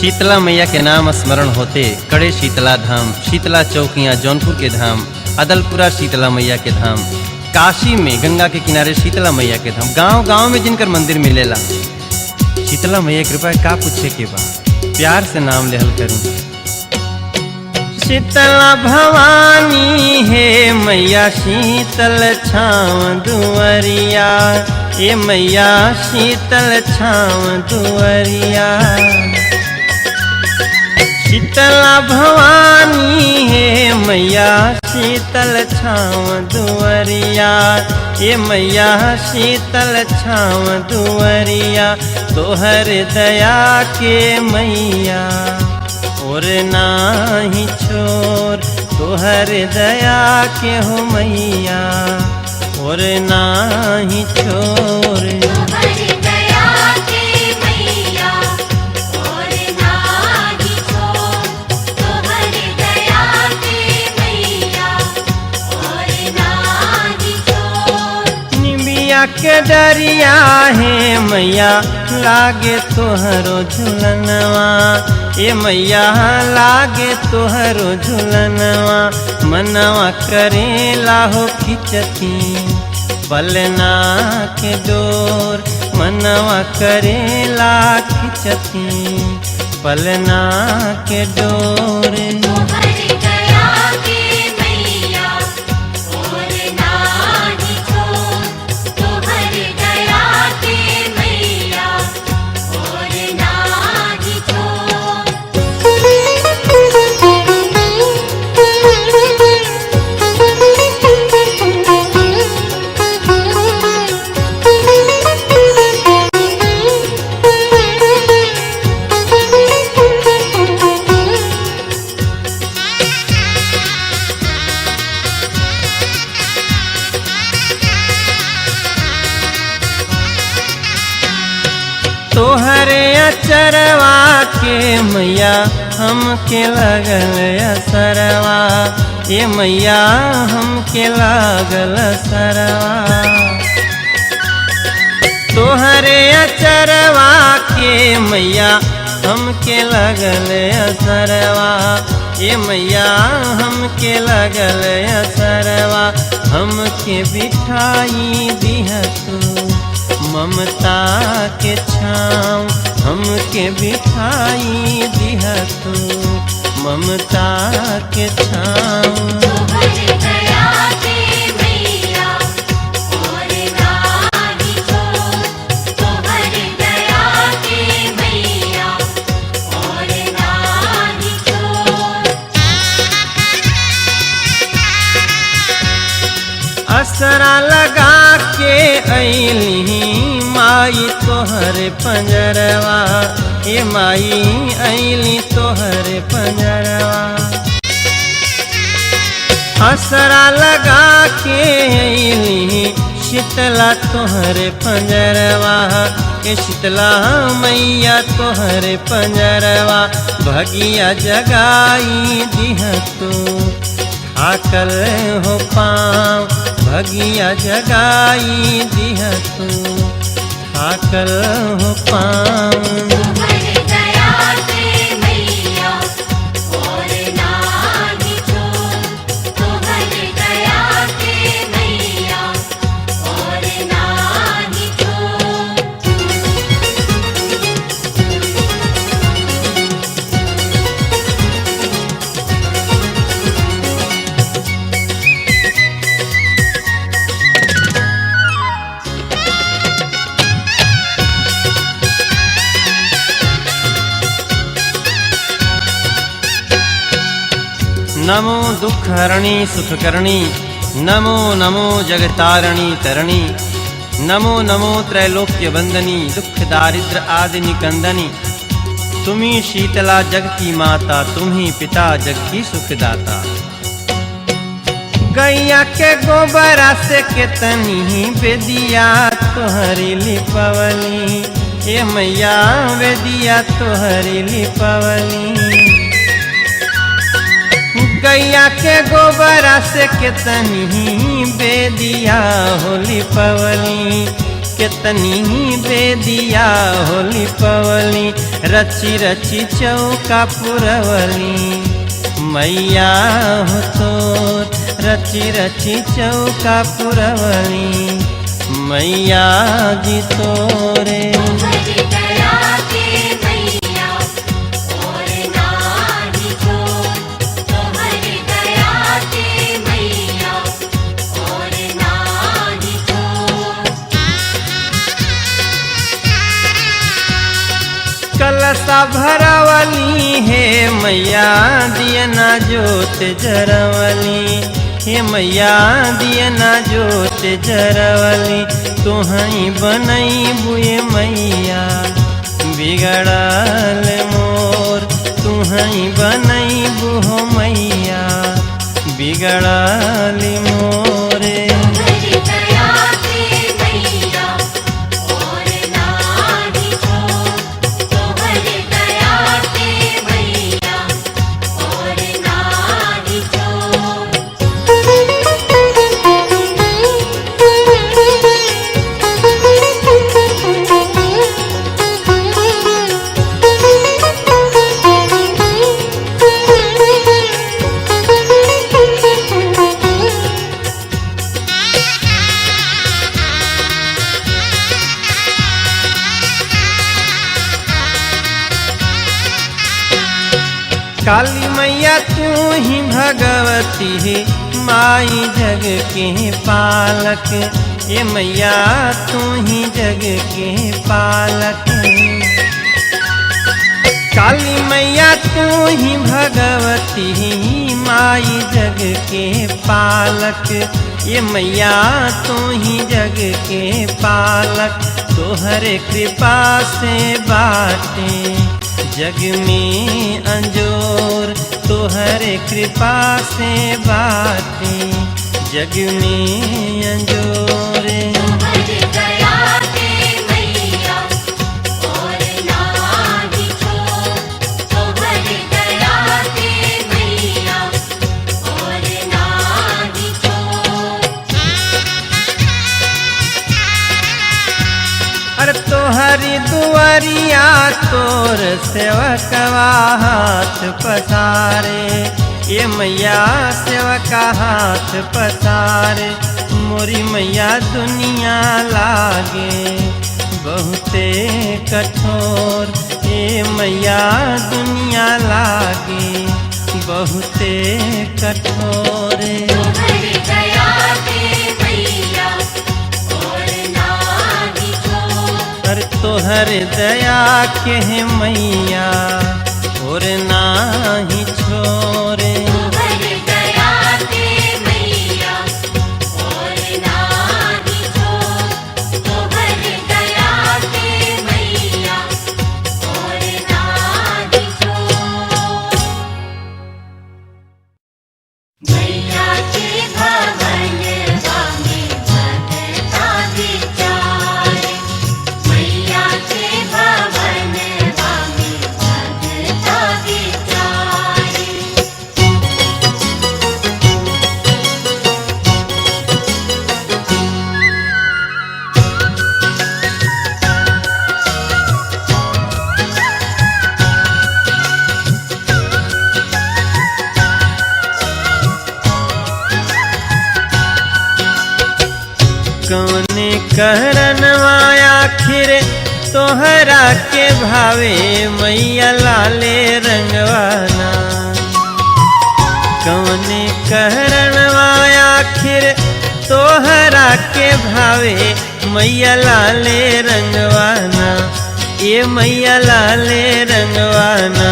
शीतला मैया के नाम स्मरण होते कड़े शीतला धाम, शीतला चौकियाँ जौनपुर के धाम, अदलपुरा शीतला मैया के धाम, काशी में गंगा के किनारे शीतला मैया के धाम, गांव गांव में जिनकर मंदिर मिलेला। शीतला मैया कृपा का पूछे के बा, प्यार से नाम लेहल करूं। शीतला भवानी है मैया शीतल छाव दुआरिया, ये मैया शीतल छाव दुआरिया। शीतला भवानी है मैया शीतल छाव दुआरिया, ये मैया शीतल छाव दुआरिया। तोहर दया के मैया और नाही छोर, तोहर दया के हो मैया और नाही छोर। के डरिया है मैया लागे तोहरो झुलनवा, ये मैया लागे तोहरो झुलनवा। मनवा करेला हो खिचती पलना के डोर, मनवा करेला खिचती पलना के डोर। तोहरे अचरवा के मैया हमके लगल असरवा, ये मैया हमके लागल असरवा। तोहरे अचरवा के मैया हमके लगल असरवा, ये मैया हमके लगल असरवा। हमके बिठाई दिह तू ममता के छाँव, हमके बिठाई दिह तू ममता के छाँव। असरा लगा के अइली माई तोहर पंजरवा, ये माई अइली तोहर पंजरवा। असरा लगा के अइली शीतला तोहर पंजरवा, ये शीतला मैया तोहर पंजरवा। भगिया जगाई दिह तू थाकल हो पाँव, भगिया जगाई दिह तू थाकल हो पाँव। नमो दुख हरणी सुख करणी, नमो नमो जगतारणी तरणी। नमो नमो त्रैलोक्य वंदनी, दुख दारिद्र आदि निकंदनी। तुम्ही शीतला जग की माता, तुम्ही पिता जग की सुखदाता। गैया के गोबरा से केतनी बेदिया तोहरी लिपवली, ये मैया वेदिया तोहरी लिपवली। गैया के गोबरा से केतनी बेदिया होली पवली, कितनी बेदिया होली पवली, रची रची चौका पुरवली। मैया हो तोर रची रची चौका पुरवली, मैया जी तोरे। कलसा भरवली हे मैया दियना जोत जरवली, हे मैया दियना जोत जरवली। तुहई बनई बुए मैया बिगड़ल मोर, तुहई बनई बुहो मैया बिगड़ल मोरे। काली मैया तू ही भगवती है, माई जग के पालक। ये मैया तू ही जग के पालक। काली मैया तू ही भगवती है, माई जग के पालक। ये मैया तू ही जग के पालक। तोहरे कृपा से बाटे जग में अंजोर, तोहरे कृपा से बाटे जग में अंजोर। अरे तोहरी दुआरिया तोर सेवकवा हाथ पसारे, ये मैया सेवका हाथ पसारे। मोरी मैया दुनिया लागे बहुते कठोर, ये मैया दुनिया लागे बहुते कठोर। तोहर दया के मैया और नाही छोरे। कौने करनवा आखिर तोहरा के भावे मैया लाले रंगवाना। कौने करनवा आखिर तोहरा के भावे मैया लाले रंगवाना, ये मैया लाले रंगवाना।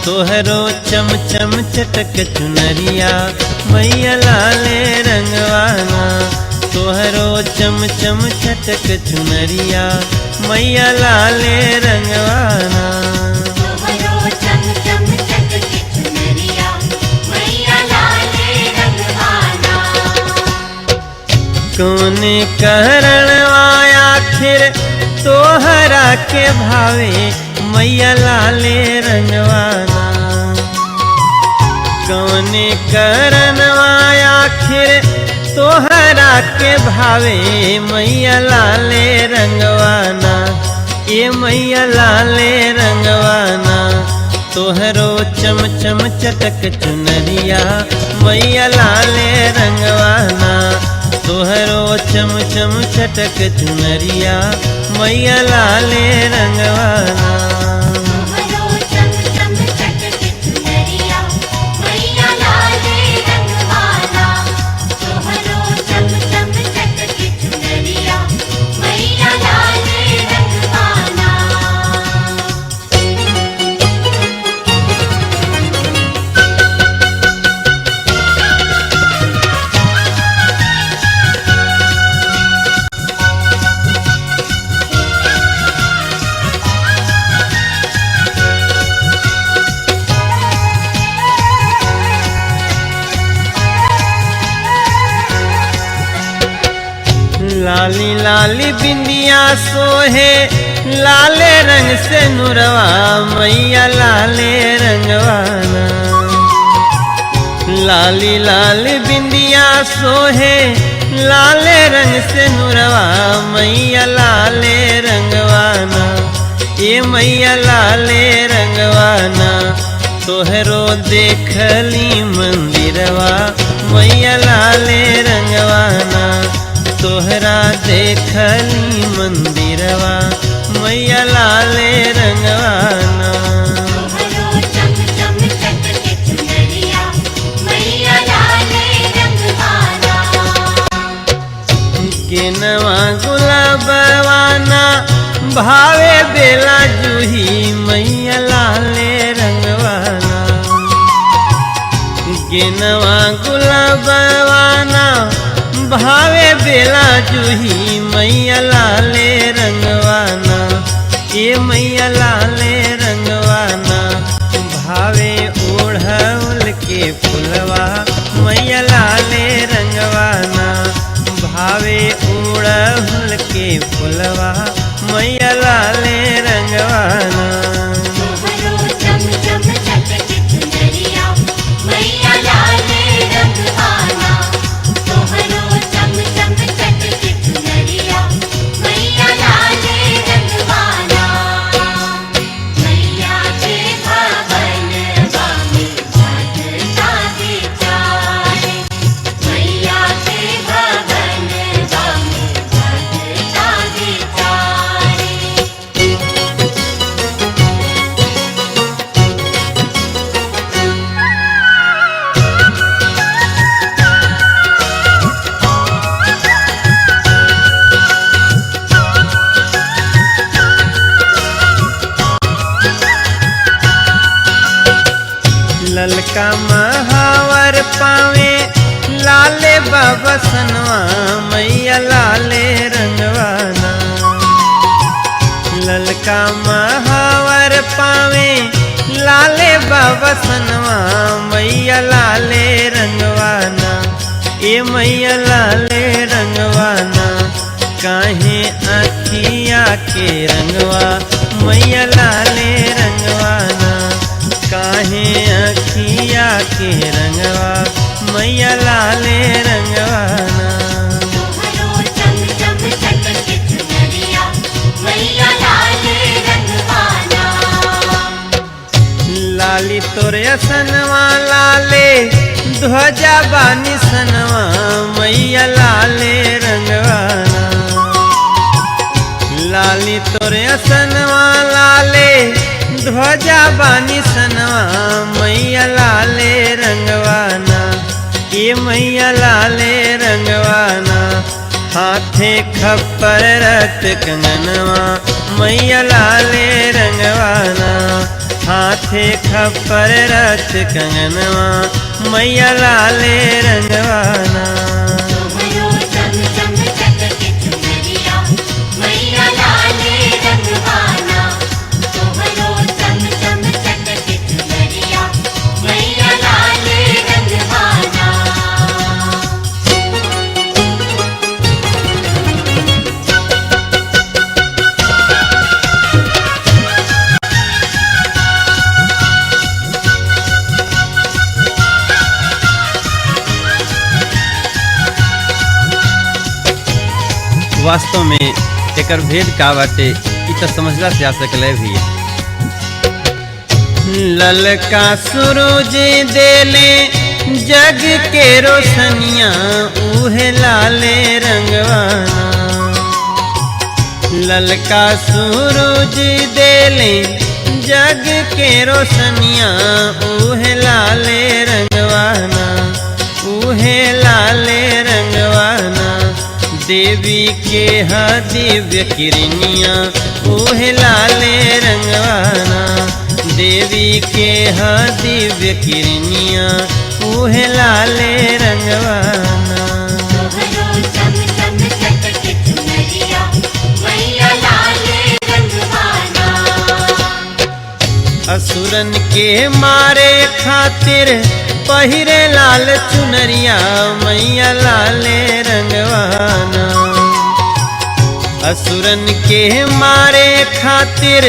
तोहरो चम चम चटक चुनरिया मैया लाले रंगवाना। तोहरो चम चम चटक चुनरिया मैया लाले रंगवाना। तोहरो चम चम चटक चुनरिया मैया लाले रंगवाना। कौने करनवा आखिर तोहरा के भावे मैया लाले रंगवाना। कौने करनवा आखिर तोहरा के भावे मैया लाले रंगवाना, ये मैया लाले रंगवाना। तोहरो चम चम चटक चुनरिया मैया लाले रंगवाना, तोहरो चम चम चटक चुनरिया मैया लाले रंगवाना। तोहरो चम चम चटक चुनरिया मैया लाले रंगवाना, तोहरो चम चम चटक चुनरिया मैया लाले रंगवाना। लाली लाली बिंदिया सोहे लाले रंग से नुरवा मैया लाले रंगवाना। लाली लाली बिंदिया सोहे लाले रंग से नुरवा मैया लाले रंगवाना, ये मैया लाले रंगवाना। तोहरो देखली मंदिरवा मैया लाले रंगवाना, तोहरा देखली मंदिरवा मैया लाले रंगवाना। तोहरो चम चम चटक चुनरिया मैया लाले रंगवाना। केनवा गुलाबवाना भावे बेला जूही मैया लाले रंगवाना। केनवा गुलाबवाना भावे बेला जूही मैया लाले रंगवाना, ये मैया लाले रंगवाना। भावे ओढ़ौल के फुलवा मैया लाले रंगवाना, भावे ओढ़ौल के फुलवा मैया लाले रंगवाना। तोहरो चम चम चटक चुनरिया मैया लाले रंगवाना, तोहरो चम चम चटक चुनरिया मैया लाले रंगवाना। मैया के भवन बामे भगता विचारे, मैया के भवन बामे भगता विचारे। ललका महावर पावे लाले बाबा सनवा मैया लाले रंगवाना। ललका महावर पावे लाले बाबा सनवा मैया लाले रंगवाना, ये मैया लाले रंगवाना। काहे अखिया के रंगवा मैया लाले रंगवाना, काहे अखिया के रंगवा मैया लाले रंगवाना। तोहरो चम चम चटक चुनरिया मैया लाले रंगवाना। लाली तोरे सनवा लाले ध्वजा बानी सनवा मैया लाले रंगवाना। लाली तोरे सनवा लाले ध्वजा बानी सनवा मैया लाले रंगवाना, ये मैया लाले रंगवाना। हाथे खप्पर रत कंगनवा मैया लाले रंगवाना, हाथे खप्पर रत कंगनवा मैया लाले रंगवाना। तोहरो चम चम चटक चुनरिया मैया लाले रंगवाना, तोहरो चम चम चटक चुनरिया मैया लाले रंगवाना। वास्तव में एकर भेद का बाटे इ त समझला से आ सकले भी। ललका सूरज देले जग के रोशनिया उहे लाले रंगवाना। ललका सूरज देले जग के रोशनिया उहे लाले रंगवाना, उहे लाले रंगवाना। देवी के हा दिव्य किरनिया उहे लाले रंगवाना। देवी के हा दिव्य किरनिया उहे लाले रंगवाना। तोहरो चम चम चटके चुनरिया मैया लाले रंगवाना। असुरन के मारे खातिर पहिरे लाल चुनरिया मैया लाले रंगवाना। असुरन के मारे खातिर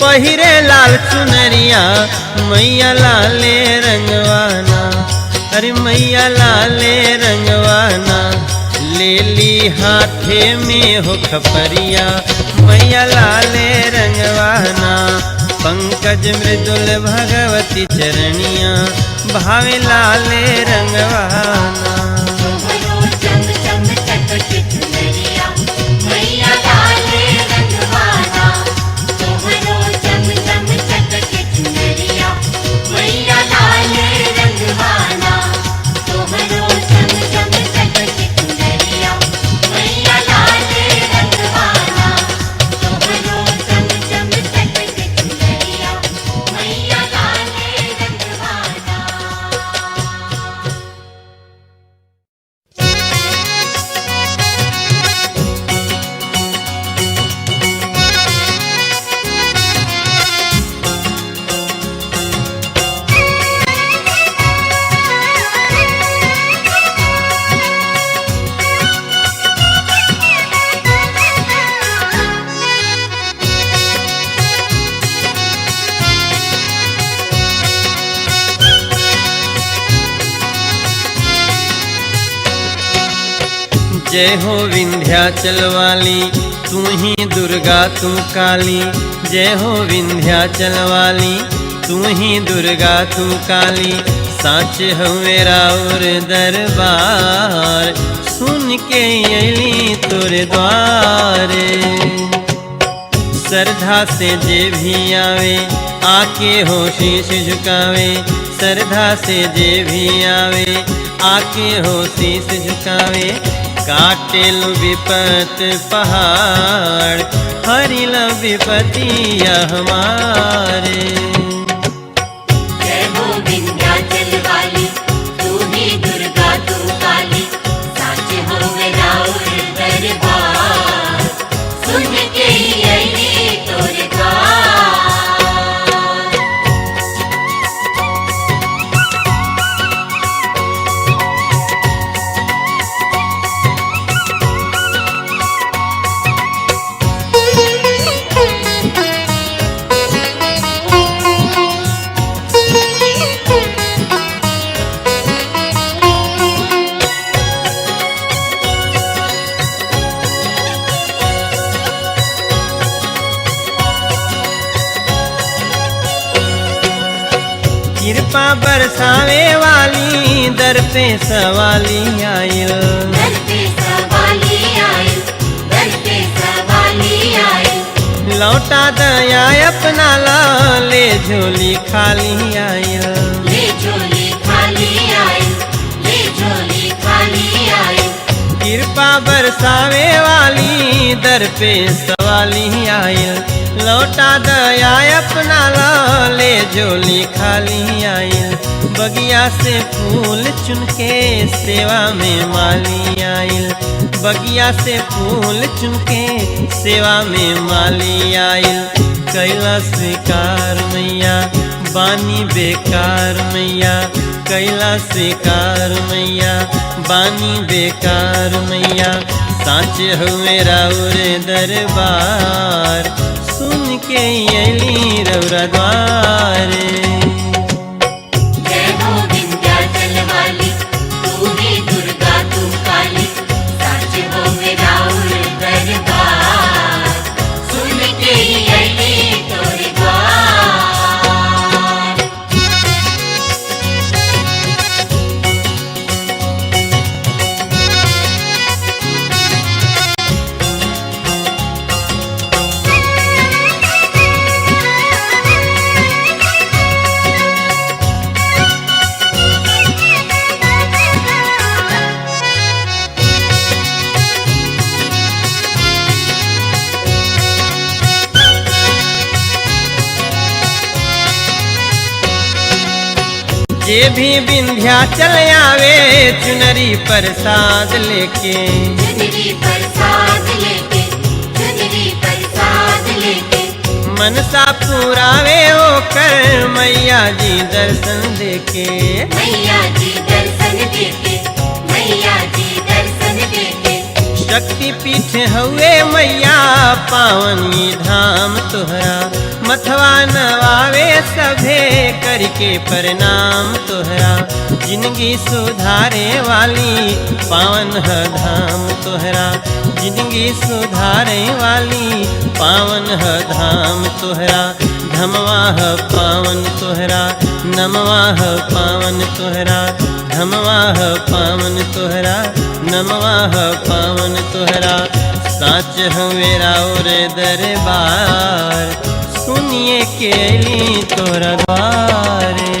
पहिरे लाल चुनरिया मैया लाले रंगवाना। अरे मैया लाले रंगवाना। ले ली हाथे में हो खपरिया मैया लाले रंगवाना। पंकज मृदुल भगवती चरनिया भावे लाले रंगवाना। तोहरो चम चम चटके चुनरिया मैया लाले रंगवाना। तोहरो चम चम चटके चुनरिया मैया लाले रंगवाना। तोहरो चम चम चटके चुनरिया मैया लाले रंगवाना। तोहरो चम चम चटके चुनरिया मैया लाले रंगवाना। जय हो विंध्याचल वाली तू ही दुर्गा तू काली। जय हो विंध्याचल वाली तू ही दुर्गा तू काली। साच हो मेरा और दरबार सुन के अली तोरे द्वारे। श्रद्धा से जे भी आवे आके हो शीश झुकावे। श्रद्धा से जे भी आवे आके हो शीश झुकावे। काटेल विपत पहाड़ हरिल विपतिया हमारे। जय हो विंध्याचल वाली तू ही दुर्गा तू काली। साच हो मेरा और दरबार सुन के अली तोरे द्वार। कृपा बरसावे वाली दर पे सवाली आयल। दर पे सवाली आई, दर पे सवाली आई। लौटा दया अपना ला ले झोली खाली आयल। ले झोली खाली आई, ले झोली खाली आई। कृपा बरसावे वाली दर पे सवाली आयल। लौटा दया अपना ला ले झोली खाली आयल। बगिया से फूल चुन के सेवा में माली आयल। बगिया से फूल चुन के सेवा में माली आयल। कैला स्वीकार मैया बानी बेकार मैया। कैला स्वीकार मैया बानी बेकार मैया। साँच हो मेरा उरे दरबार सुन के अली रौरा द्वारे। जय हो विंध्याचल वाली तू ही दुर्गा तू काली। साच हो मेरा और जे भी विंध्याचल आवे चुनरी प्रसाद लेके, चुनरी प्रसाद लेके, चुनरी प्रसाद लेके। मनसा पुरावे होकर मैया जी दर्शन देके, मैया जी दर्शन देके, मैया जी दर्शन देके। शक्ति पीठ हुए मैया पावन ई धाम तोहरा, मथवा नवावे सभे करके प्रणाम तोहरा। जिंदगी सुधारे वाली पावन है धाम तोहरा, जिंदगी सुधारे वाली पावन है धाम तोहरा। धमवा है पावन तोहरा, नमवा है पावन तोहरा, धमवा है पावन तोहरा, नमवा है पावन तोहरा। साच हवेरा और दरबार सुनिए के अली तोरा द्वारे।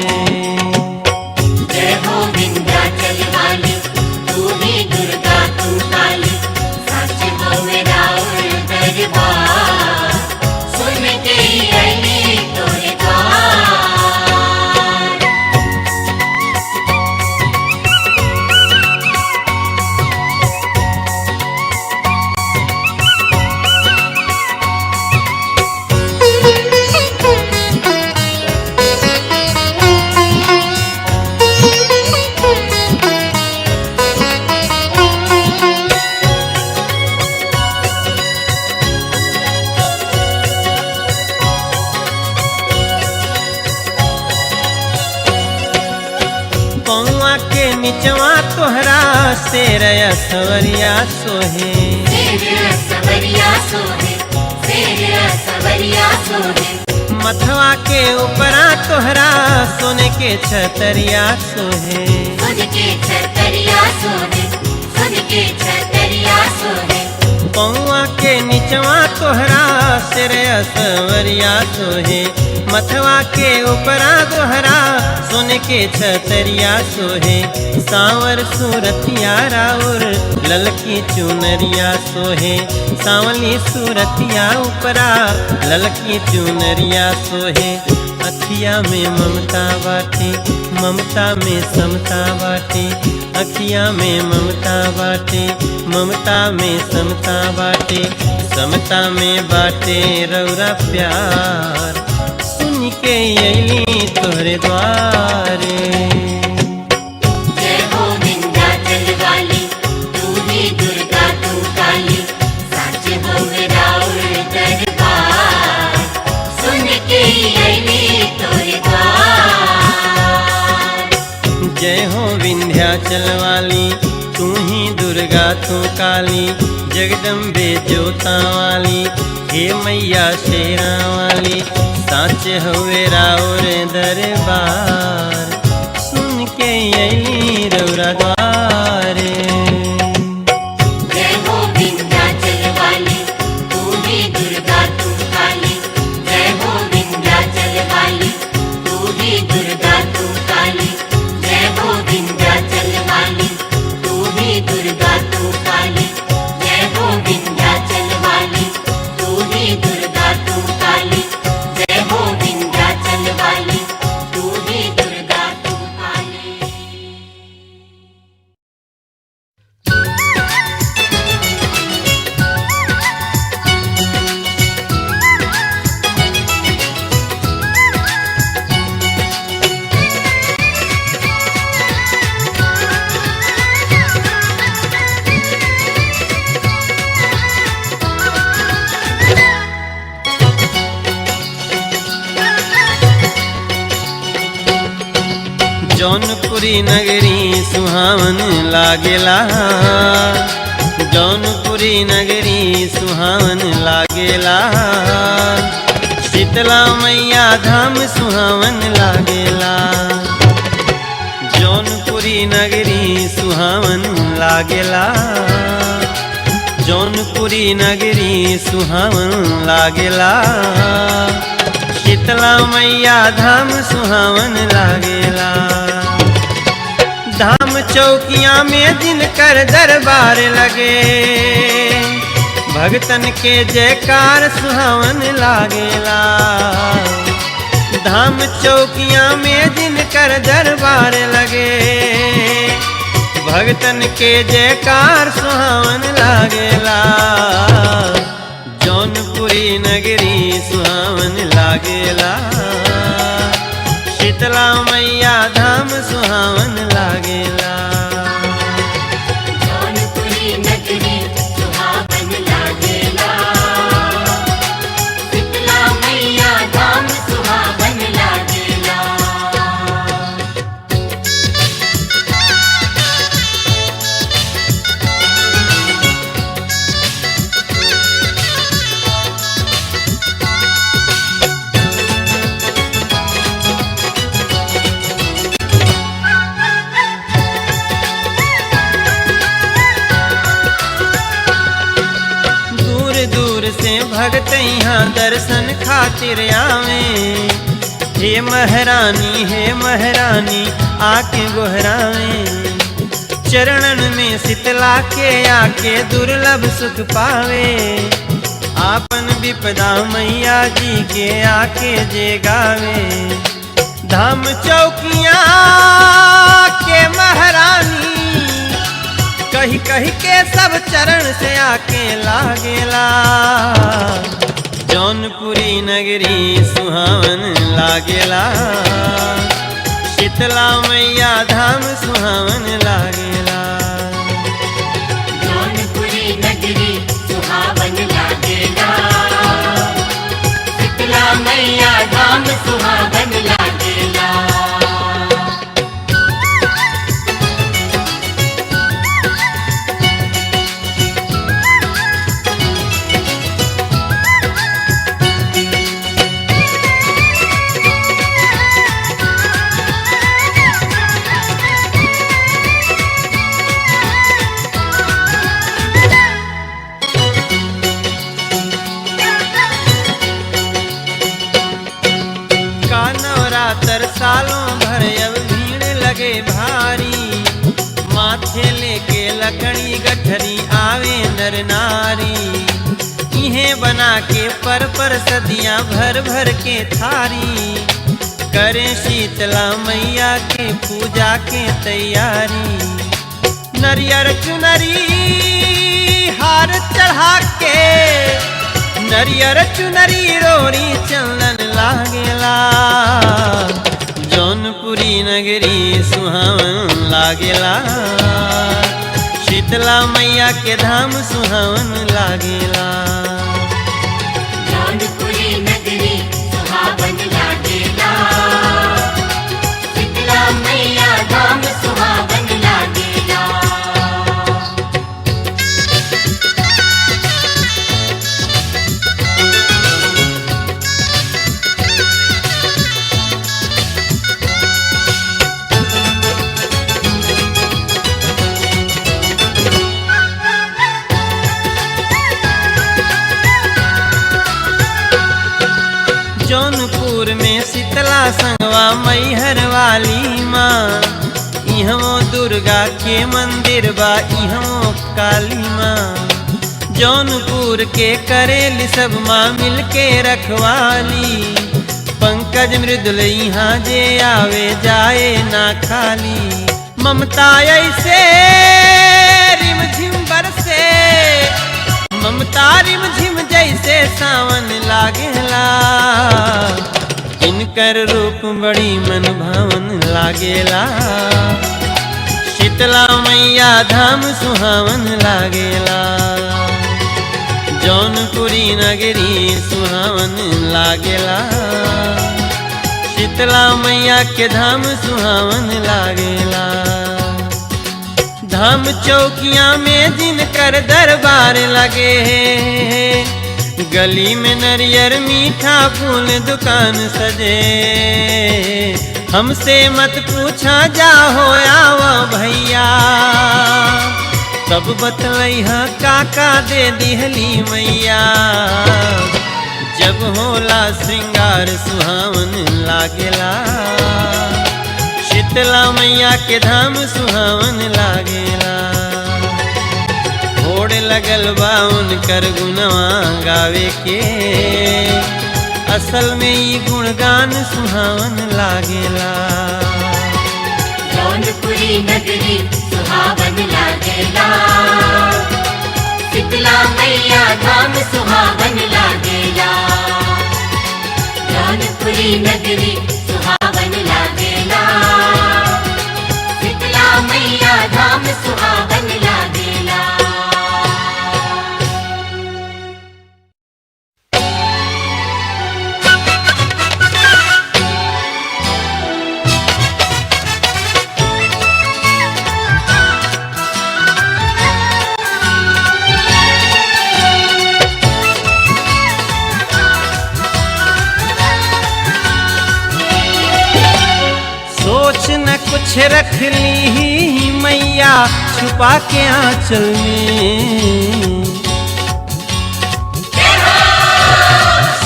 जय हो विंध्याचल वाली, तू ही दुर्गा तू काली, सच हो मेरा दरबार, सुन के अली तोरे द्वार। पौआ के निचवा तोहरा शेरया सवरिया सोहे, शेर सवरिया सोहे, शेर सवरिया सोहे। मथवा के ऊपरा तोहरा सोने के छतरिया सोहे, सुन के छतरिया सोहे, सुन के छतरिया सोहे। पौआ के निचवा तोहरा शेरया सवरिया सोहे, मथवा के ऊपरा तोहरा सोने के छतरिया सोहे। सांवर सूरतिया राउर ललकी चुनरिया सोहे, सांवली सूरतिया ऊपरा ललकी चुनरिया सोहे। अखिया में ममता बाटे, ममता में समता बाटे, अखिया में ममता बाटे, ममता में समता बाटे, समता में बाटे रौरा प्यार, सुन के अली तोहरे द्वारे। जय हो विंध्याचल वाली, तू ही दुर्गा तू काली, सच हो मेरा दरबार, सुन के अली तोरे द्वार। जय हो विंध्याचल वाली, तू ही दुर्गा तू काली, जगदम्बे जोता वाली, हे मैया शेरा वाली। साच हुए राउर दरबार, सुन के अली रौरा द्वारे। जय हो विंध्याचल वाली, तू ही दुर्गा तू काली, जय हो विंध्याचल वाली, तू ही दुर्गा तू काली, जय हो विंध्याचल वाली, तू ही दुर्गा तू काली, जय हो विंध्याचल वाली, तू ही दुर्गा तू काली, जय हो विंध्याचल वाली, तू ही दुर्गा तू काली। जौनपुरी नगरी सुहावन लागेला, जौनपुरी नगरी सुहावन लागेला। शीतला मैया धाम सुहावन लागेला, जौनपुरी नगरी सुहावन लागेला, जौनपुरी नगरी सुहावन लागेला। शीतला मैया धाम सुहावन लागेला। धाम चौकिया में जिनकर दरबार लगे, भगतन के जयकार सुहावन लागेला। धाम चौकिया में जिनकर जिनकर दरबार लगे। भगतन के जयकार सुहावन लागेला, जौनपुरी नगरी सुहावन लागेला। शीतला मैया धाम सुहावन लागेला। जौनपुरी नगरी सुहावन लागेला, शीतला मैया धाम सुहावन लागेला। से भगत यहाँ दर्शन खातिर आवे। हे महारानी आके गोहरावे। चरणन में शीतला के आके दुर्लभ सुख पावे। आपन विपदा मैया जी के आके जे गावे। धाम चौकिया के महारानी कही कही के सब चरण से आके लागेला। जौनपुरी नगरी सुहावन लागेला, शीतला मैया धाम सुहावन लागेला। जौनपुरी नगरी सुहावन लागेला, शीतला मैया धाम सुहावन लागेला। सालों भर अब भीड़ लगे भारी। माथे लेके लकड़ी गठरी आवे नर नारी। इन्हें बना के पर सदियां भर भर के थारी। करे शीतला मैया के पूजा के तैयारी। नरियर चुनरी हार चढ़ा के, नरियर चुनरी रोरी चंदन लागेला। जौनपुरी नगरी सुहावन लागेला, शीतला मैया के धाम सुहावन लागेला। जौनपुरी नगरी सुहावन लागेला, शीतला मैया धाम सुहावन लागेला। जौनपुर में शीतला संगवा मैहर वाली माँ। इहमो दुर्गा के मंदिर बा, इहमो काली माँ। जौनपुर के करेली सब माँ मिलके रखवाली। पंकज मृदुल यहाँ जे आवे जाए ना खाली। ममता ऐसे रिम झिम बरसे, ममता रिम झिम जैसे सावन लागेला। इनकर रूप बड़ी मन भावन लागेला, शीतला मैया धाम सुहावन लागेला। जौनपुरी नगरी सुहावन लागेला, शीतला मैया के धाम सुहावन लागेला। धाम चौकिया में जिनकर दरबार लगे। गली में नरियर मीठा फूल दुकान सजे। हमसे मत पूछा जा हो आवा भैया, तब बतलैहा काका दे दिहली मैया। जब होला श्रृंगार सुहावन लागेला, शीतला मैया के धाम सुहावन लागेला। होड़ लगल बा उनकर गुणवा गावे के, असल में ई गुणगान सुहावन लागेला। जौनपुरी नगरी सुहावन लागेला, शीतला मैया धाम सुहावन लागेला। जौनपुरी नगरी सुहावन लागेला, शीतला मैया धाम सुहावन लागेला। सोच न कुछ रख ली मैया छुपा के आंचल में,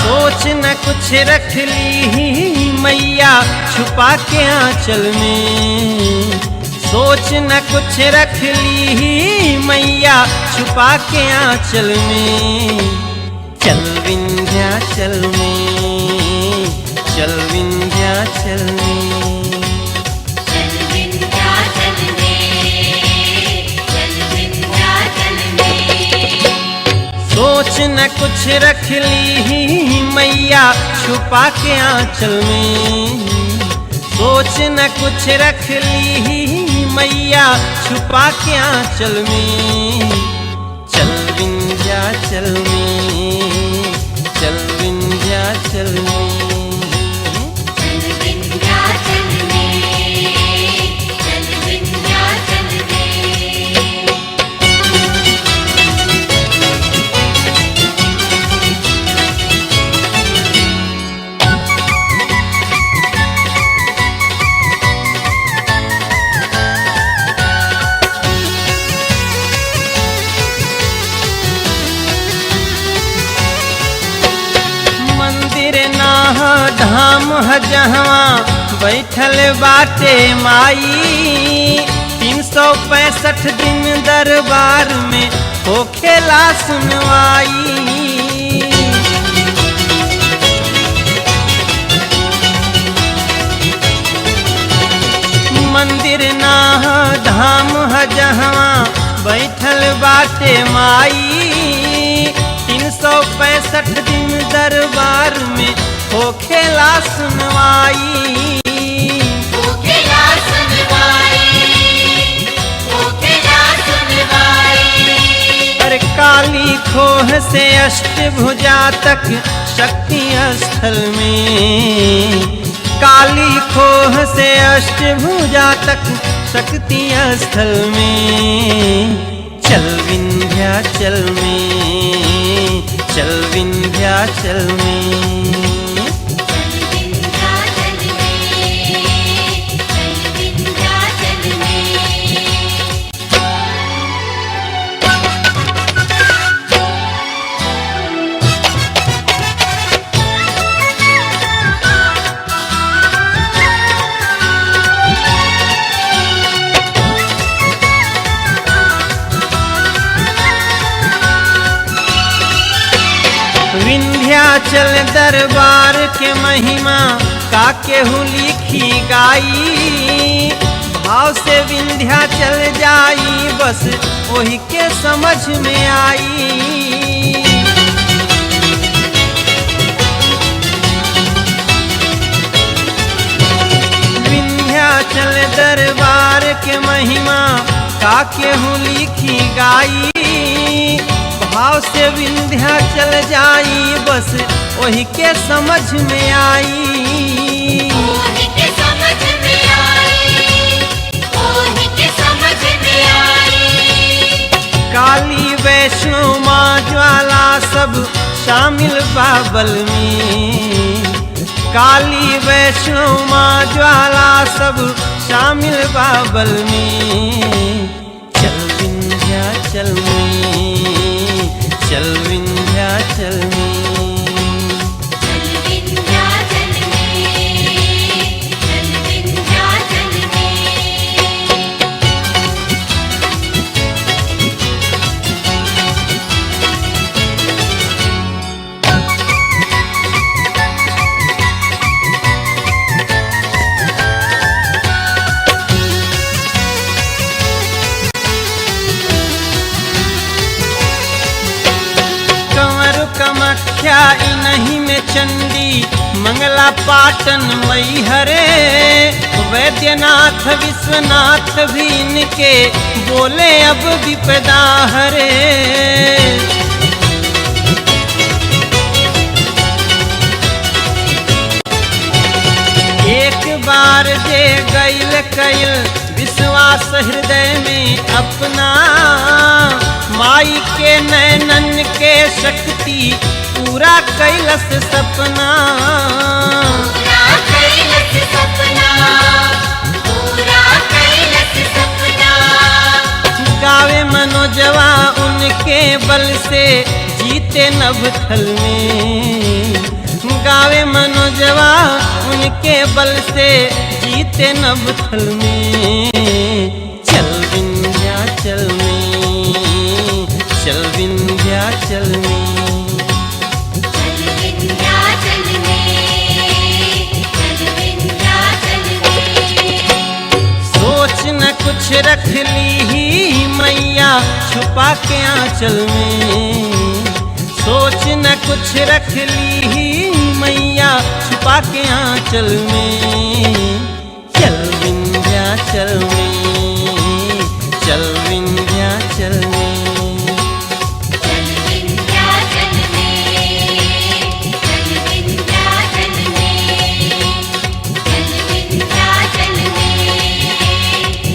सोच न कुछ रख ली मैया छुपा के आंचल में, सोच न कुछ रख ली मैया छुपा के आंचल में। चल विंध्याचल में, चल विंध्याचल में, सोच न कुछ रख ली मैया छुपा के आंचल में, सोच न कुछ रख ली मैया छुपा के आंचल में। चल विंध्याचल में, चल विंध्याचल में, धाम ह जहाँ बैठल बाटे माई, 365 दिन दरबार में होखेला सुनवाई। मंदिर ना धाम ह जहाँ बैठल बाटे माई, 365 दिन दरबार में होखेला सुनवाई, होखेला सुनवाई, होखेला सुनवाई। अरे काली खोह से अष्टभुजा तक शक्ति स्थल में, काली खोह से अष्टभुजा तक शक्ति स्थल में। चल विंध्याचल में, चल विंध्याचल में, विंध्याचल दरबार के महिमा का केहू लिखी गाई, भाव से विंध्याचल जाई बस वही के समझ में आई। विंध्याचल दरबार के महिमा का केहू लिखी गाई, भाव से विंध्याचल जाई बस वही के समझ में आई। वही के समझ में आई, वही के समझ में आई। काली वैष्णो माँ ज्वाला सब शामिल बाबल में, काली वैष्णो माँ ज्वाला सब शामिल बाबल में। चल विंध्याचल में, चल विंध्याचल में, चल विंध्याचल में, चल विंध्याचल में। कामाख्या इन्हीं में चंडी मंगला पाटन मई हरे, वैद्यनाथ विश्वनाथ भी इनके बोले अब विपदा हरे। एक बार जे गैल कैल विश्वास हृदय में अपना, माई के नैनन के शक्ति पूरा कैलस सपना। पूरा कैलस सपना, पूरा कैलस सपना। गावे मनोजवा उनके बल से जीते नभथल में, गावे मनोजवा उनके बल से जीते नभथल में। चल विंध्याचल में, चल विंध्याचल में, चल विंध्याचल में, चल विंध्याचल में। सोच न कुछ रख ली ही मैया छुपा के आंचल में, सोच न कुछ रख ली ही मैया छुपा के आंचल में। चल विंध्याचल में, चल विंध्याचल में, चल विंध्याचल में, चल विंध्याचल में, चल विंध्याचल में,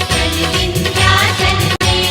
चल विंध्याचल में।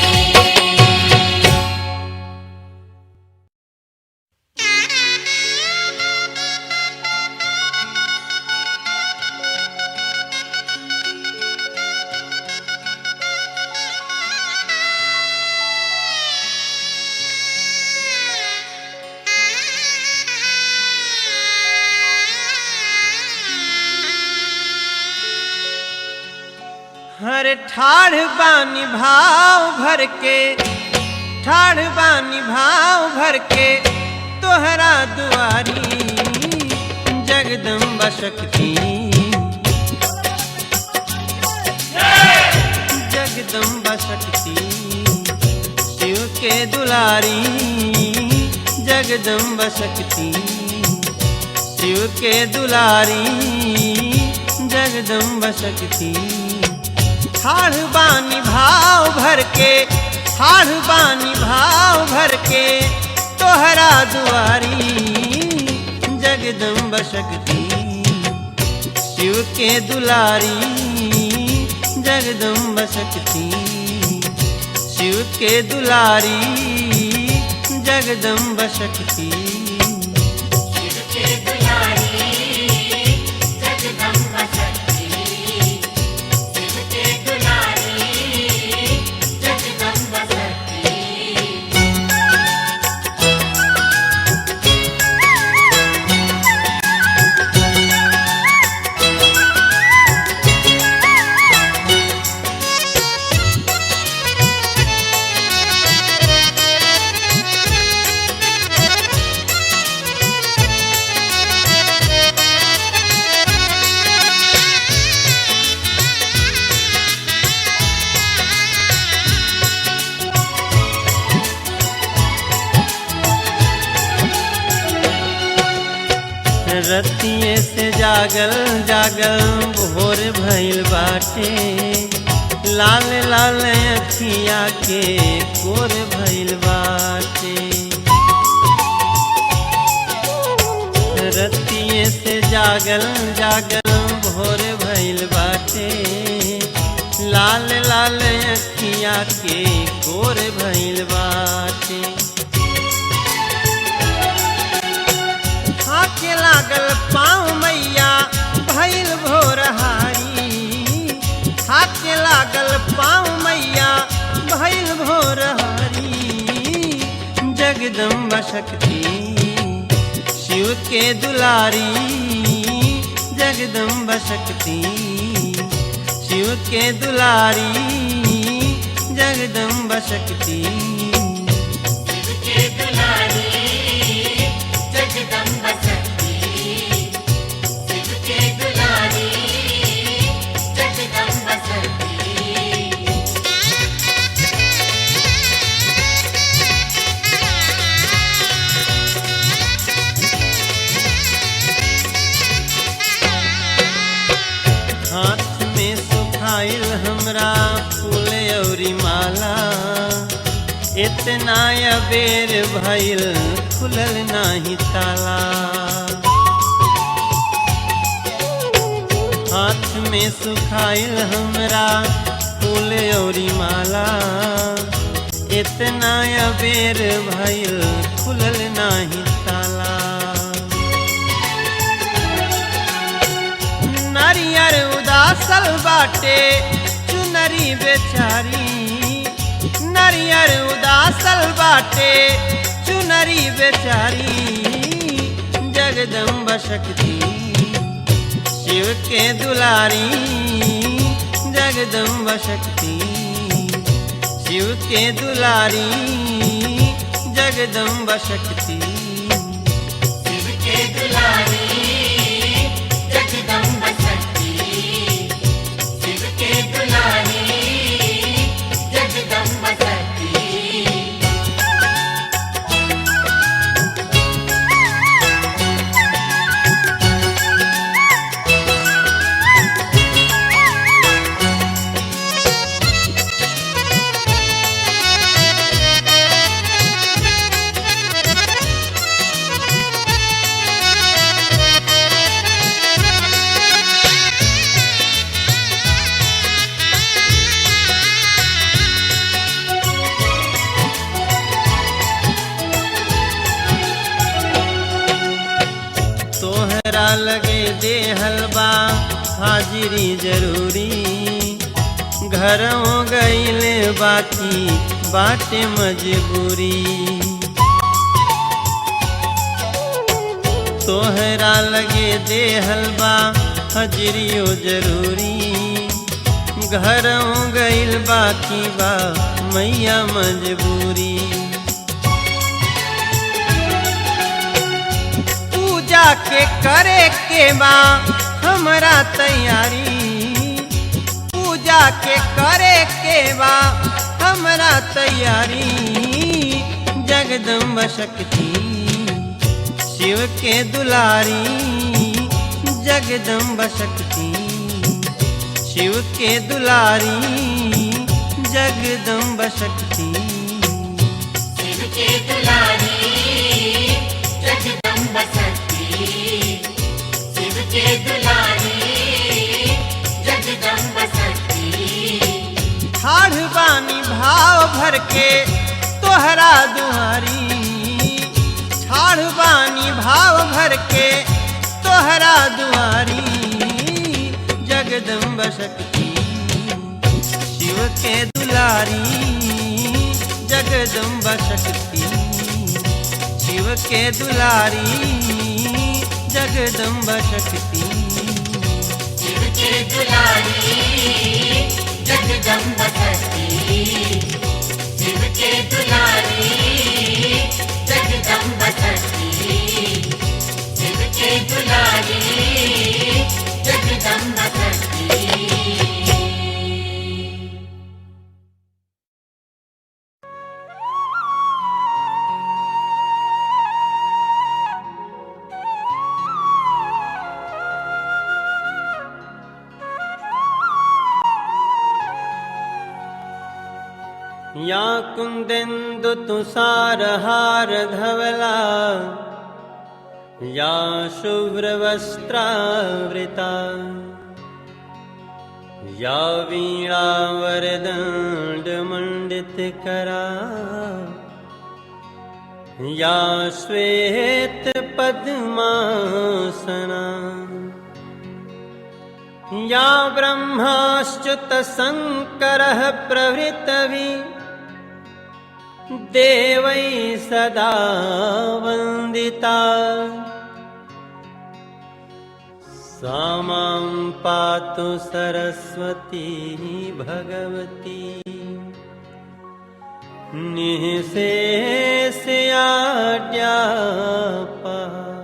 हर ठाढ़ बानी भाव भर के, ठाढ़ बानी भाव भर के तोहरा दुआरी जगदम्बा शक्ति, जगदम्बा शक्ति शिव के दुलारी, जगदम्बा शक्ति शिव के दुलारी, जगदम्बा शक्ति। ठाढ़ बानी भाव भर के, ठाढ़ बानी भाव भर के तोहरा दुआरी जगदम्बा शक्ति शिव के दुलारी, जगदम्बा शक्ति शिव के दुलारी, जगदम्बा शक्ति। शिव के दुलारी, जगदम्बा शक्ति, शिव के दुलारी, जगदम्बा शक्ति। रतिये से जागल जागल भोर भइल बाटे, लाल लाल अखिया के कोर भइल बाटे। रतिये से जागल जागल भोर भइल बाटे, लाल लाल अखिया के कोर भइल बाटे। हाथे लागल पाँव मैया भइल भोरहारी, हाथे लागल पाँव मैया भइल भोरहारी। जगदम्बा शक्ति शिव के दुलारी, जगदम्बा शक्ति शिव के दुलारी, जगदम्बा शक्ति। शिव के दुलारी, जगदम्बा शक्ति, शिव के दुलारी, जगदम्बा शक्ति। इतना अबेर भइल खुलल नाही ताला। हाथ में सुखाइल हमरा फूल औरी माला। इतना अबेर भइल खुलल नाही ताला। नारियर उदासल बाटे चुनरी बेचारी। नारियर उदासल बाटे चुनरी बेचारी। जगदम्बा शक्ति शिव के दुलारी। जगदम्बा शक्ति शिव के दुलारी। जगदम्बा शक्ति शिव के दुलारी। जगदम्बा शक्ति शिव के दुलारी। जगदम्बा शक्ति। तोहरा लगे दे हलवा हाजिरी जरूरी। घरों गईले बाकी बाटे मजबूरी। तोहरा लगे दे हलवा हाजिरियो जरूरी। घरों गईल बाकी बा मैया मजबूरी। पूजा के करे के बा हमरा तैयारी। पूजा के करे के बा हमरा तैयारी। जगदम्बा शक्ति शिव के दुलारी। जगदम्बा शक्ति शिव के दुलारी। जगदम्बा शक्ति शिव के दुलारी। जगदम्बा शक्ति शिव के दुलारी। जगदम्बा शक्ति। ठाढ़ बानी भाव भर के तोहरा दुआरी। ठाढ़ बानी भाव भर के तोहरा दुआरी। जगदम्बा शक्ति शिव के दुलारी। जगदम्बा शक्ति शिव के दुलारी। जगदम्बा शक्ति शिव के दुलारी। जगदम्बा शक्ति शिव के दुलारी। जगदम्बा शक्ति शिव के दुलारी। जगदम्बा शक्ति। या कुंदेन्दु तुषारहार धवला। या शुभ्रवस्त्रावृता। या वीणावरदण्डमण्डितकरा। या श्वेतपद्मासना। या ब्रह्माच्युतशङ्करः प्रभृतिभिः देवैः सदा वन्दिता। सा मां पातु सरस्वती भगवती। निःशेषयाड्यापहा।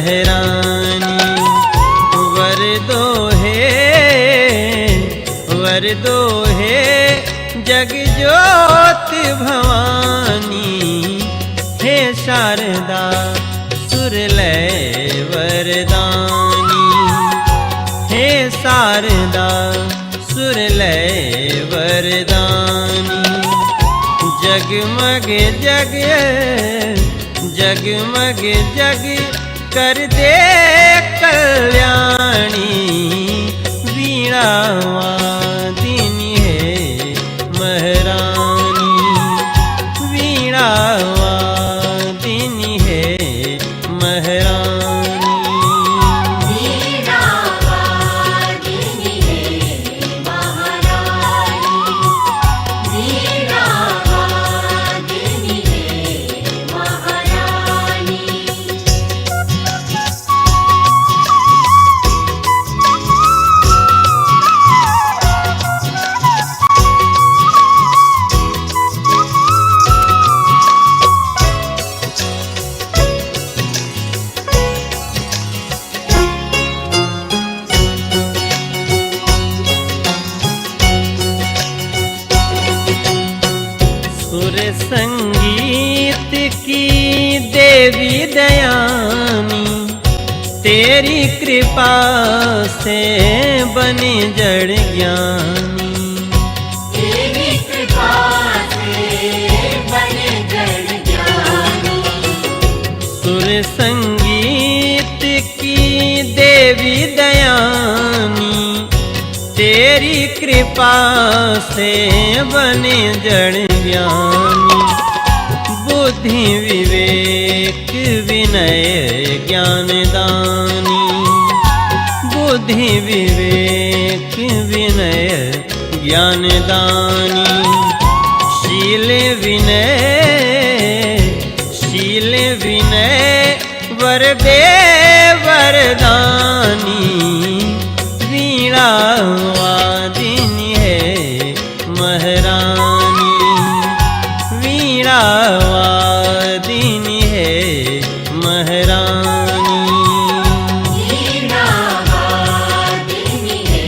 महरानी। वर दो है जग ज्योत भवानी। हे शारदा सुरलय वरदानी। हे शारदा सुरलय वरदानी। जगमग जग कर दे कल्याणी। वीणा वादिनी है महरानी। वीणा वादिनी है महरानी। वीणा वादिनी है महारानी। वीणा वादिनी है महारानी। सुर संगीत की देवी दयानी। तेरी कृपा से बने जड़ ज्ञानी। तेरी कृपा से बने जड़ ज्ञानी। सुर संगीत की देवी दयानी। तेरी कृपा से बने जड़ ज्ञानी। बुद्धि विवेक विनय ज्ञान दानी। बुद्धि विवेक विनय ज्ञान दानी। शील विनय वर दे वरदानी। वीणा वादिनी है महरानी। वीणा वादिनी है महरानी। वीणा वादिनी है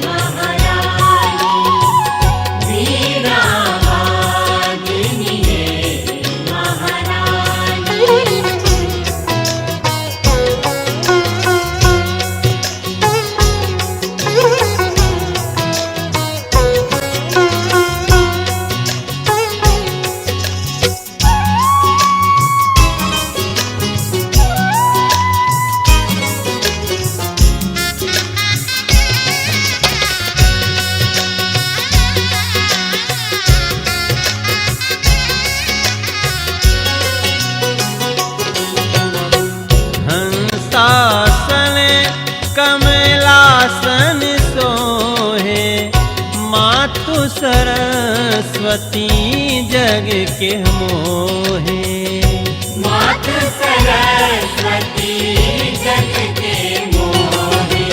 महारानी। वीणा वादिनी है महारानी। हंसासन कमलासन सोहे। मातु सरस्वती जग के मोहे। मातु सरस्वती जग के मोहे।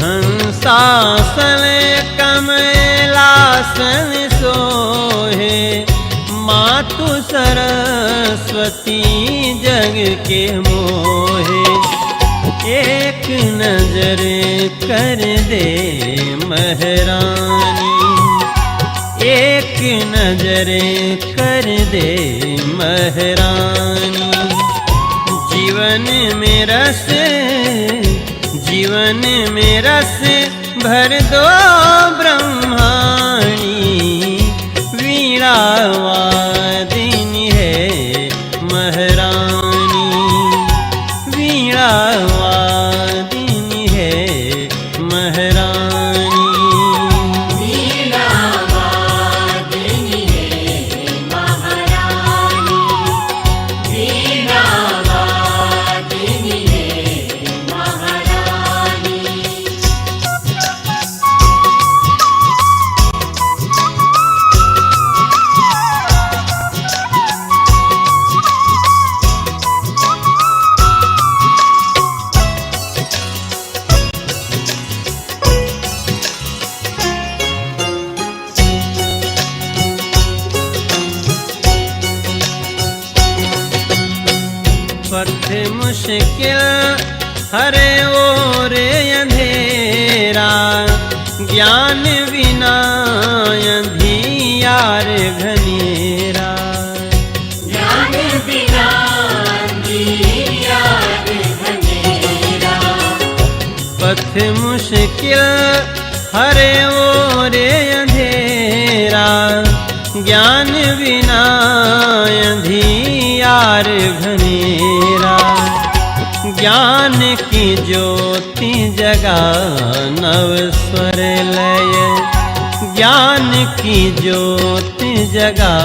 हंसासन कमलासन सोहे। मातु सरस्वती जग के मोहे। एक नजर कर दे महरानी। एक नजर कर दे महरानी। जीवन में रस भर दो ब्रह्माणी। वीणा वादिनी है महरानी। वीणा वादिनी है महरानी। वीणा वादिनी है महारानी। वीणा वादिनी है महारानी। मुश्किल हरे ओर अंधेरा, ज्ञान बिना अंधियार घनेरा। ज्ञान बिना अंधियार घनेरा। पथ मुश्किल हरे ओर अंधेरा, ज्ञान बिना अंधियार घनेरा। ज्ञान की ज्योति जगा नव स्वर लय, ज्ञान की ज्योति जगा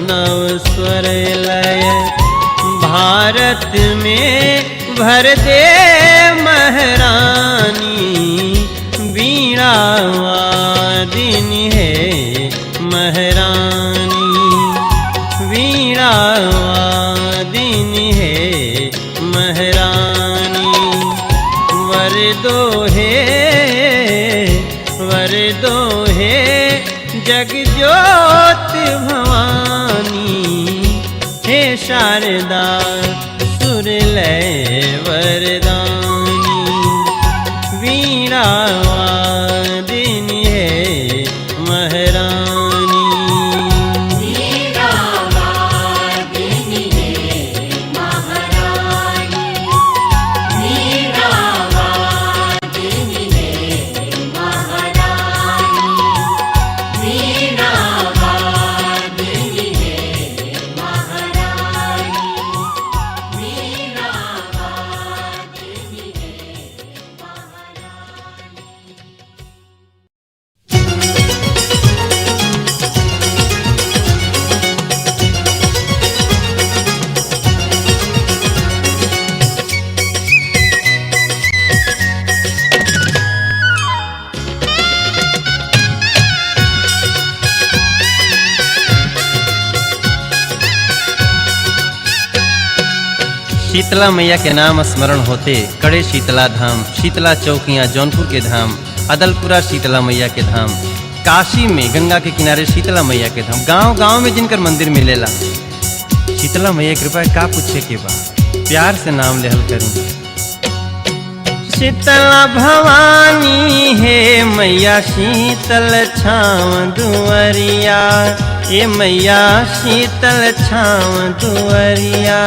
नव स्वर लय। भारत में भर दे महारानी, वीणा वादिनी है महारानी, वीणा वादिनी है महारानी। वर दो है जग ज्योत भवानी, हे शारदा सुरलय वरदानी। वीणा वादिनी है महारानी, वीणा वादिनी है महारानी, वीणा वादिनी है महारानी, वीणा वादिनी है महारानी, वीणा वादिनी है शीतला मैया के नाम स्मरण होते कड़े शीतला धाम, शीतला चौकियाँ जौनपुर के धाम, अदलपुरा शीतला मैया के धाम, काशी में गंगा के किनारे शीतला मैया के धाम, गांव गांव में जिनकर मंदिर मिलेला। शीतला मैया कृपा का पूछे के बा, प्यार से नाम लेहल करूँ। शीतला भवानी है मैया शीतल छाव दुअरिया, ये मैया शीतल छाव दुअरिया।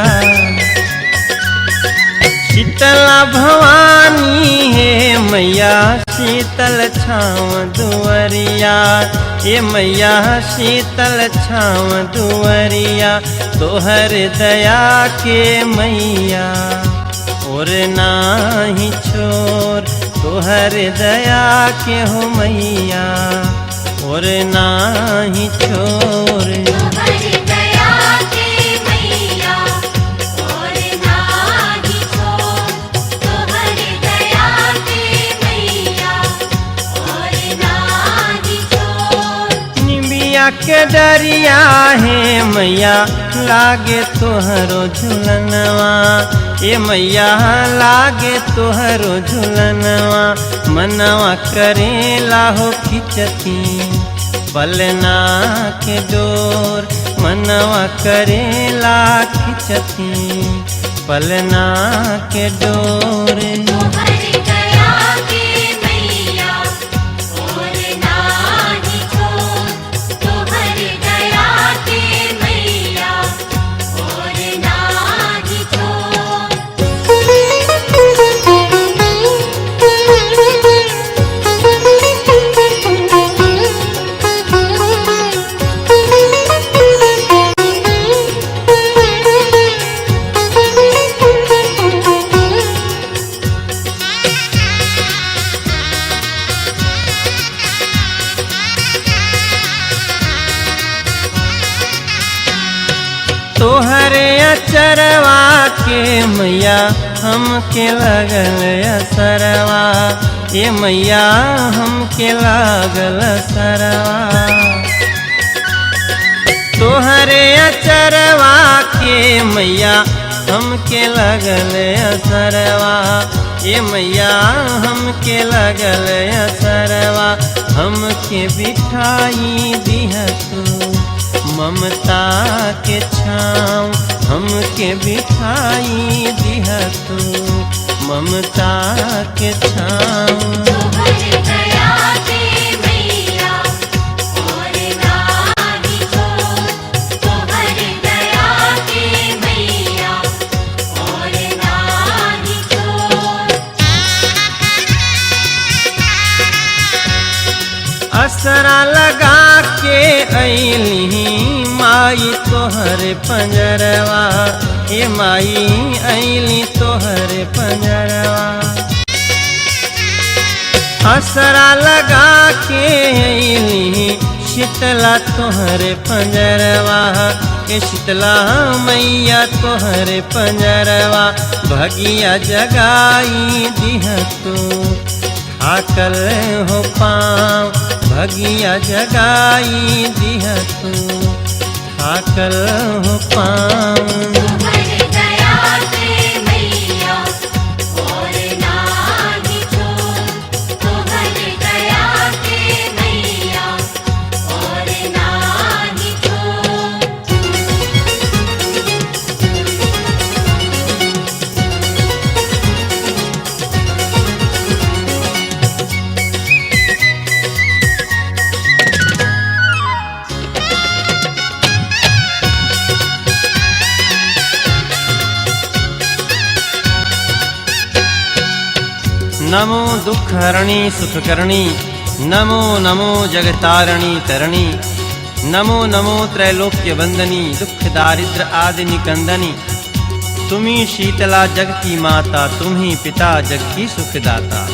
शीतला भवानी है मैया शीतल छाव दुअरिया, ये मैया शीतल छाव दुअरिया। तोहर दया के मैया और नाही छोर, तोहर दया के हो मैया और नाही छोर। तोहर दया के मैया और नाही छोर, तोहर दया के मैया और नाही छोर। निबिया के डरिया है मैया लागे तोहरो झुलनवा, ये मैया लागे तोहरो झुलनवा। मनवा करेला हो खिचती पलना के डोर, मनवा करेला खिचती पलना के डोर। तोहर दया के मैया और नाही छोर, तोहर दया के मैया और नाही छोर। तोहरे अचरवा के मैया हमके लगल असरवा, ये मैया हमके लागल असरवा। तोहरे अचरवा के मैया हमके लगल असरवा, ये मैया हमके लगल असरवा। हमके बिठाई दिह तू ममता के छाँव, हमके बिठाई दिहा तू ममता के छाँव। तोहर दया के मैया और नाही छोड़, तोहर दया के मैया और नाही छोड़। असरा लगा के अइली माई तोहर पंजरवा, हे माई अइली तोहर पंजरवा। असरा लगा के अइली शीतला तोहर पंजरवा, ए शीतला मैया तोहर पंजरवा। भगिया जगाई दिहा तू थाकल हो पाँव, भगिया जगाई दिहा तू थाकल हो पाँव। तोहर दया के मैया और नाही छोड़, तोहर दया के मैया और नाही छोड़। नमो दुख हरणी सुख करणी, नमो नमो जगतारणी तरणी। नमो नमो त्रैलोक्य वंदनी, दुख दारिद्र आदि निकंदनी। तुम्ही शीतला जग की माता, तुम्ही पिता जग की सुखदाता।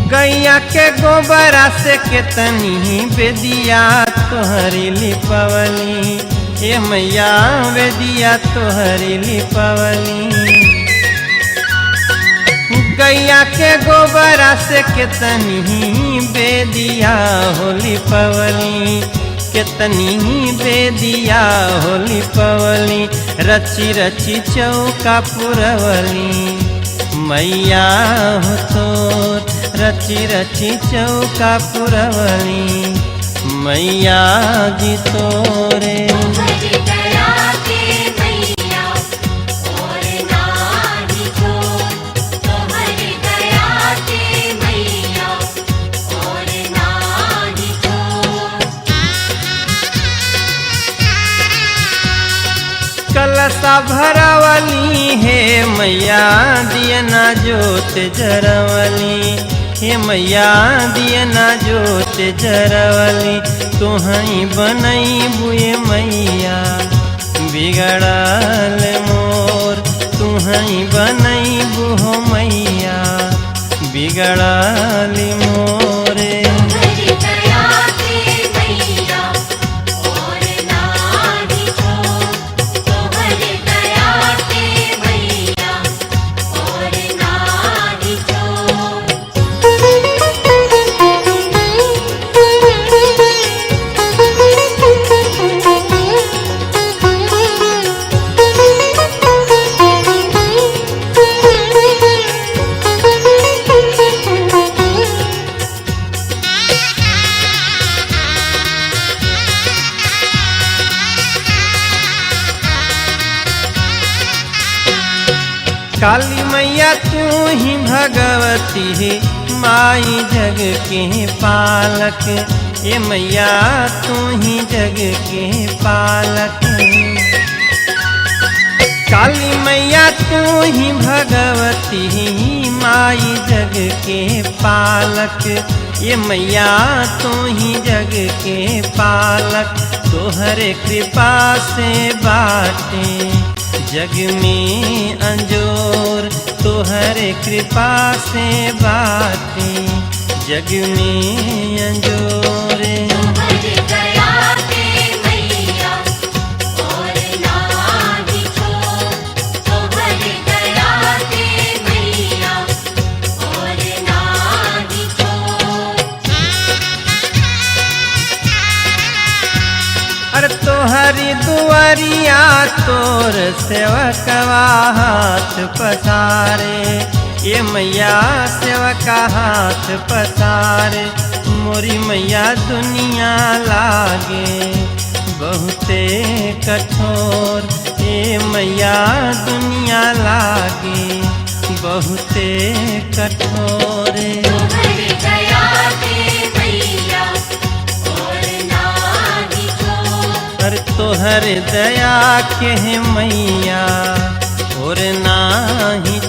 गैया के गोबरा से केतनी बेदिया तोहरी लिपवली, ये मैया बेदिया तोहरी लिपवली। गैया के गोबरा से केतनी बेदिया होली पवली, केतनी बेदिया होली पवली। रची रची चौका पुरवली मैया हो तोर, रची रची चौका पुरवली मैया जी तोरे। तोहर दया के मैया और नाही छोड़, तोहर दया के मैया और नाही छोड़। कलसा भरवली हे मैया दियना जोत जरवली, हे मैया दियना जोत जरवली। तुहई बनई बुए मैया बिगड़ल मोर, तुहई बनई बुहो मैया बिगड़ल मोरे। तोहर दया के मैया और नाही छोड़, तोहर दया के मैया और नाही छोड़। काली मैया तू ही भगवती है माई जग के पालक, ये मैया तू ही जग के पालक। काली मैया तू ही भगवती माई जग के पालक, ये मैया तू ही जग के पालक। तोहरे कृपा से बाटे जग में अंजोर, तोहरे कृपा से बाटे जग में अंजोर। तोहर दया के मैया और नाही छोड़, तोहर दया के मैया और नाही छोड़। अरे तोहरी दुआरिया तोर सेवकवा हाथ पसारे, ये मैया सेवका हाथ पसारे। मोरी मैया दुनिया लागे बहुत बहुते कठोर। ए मैया दुनिया लागे बहुते कठोर। तुम्हारी दया के मैया और नाही छोड़। अरे तोहर दया के मैया और नाही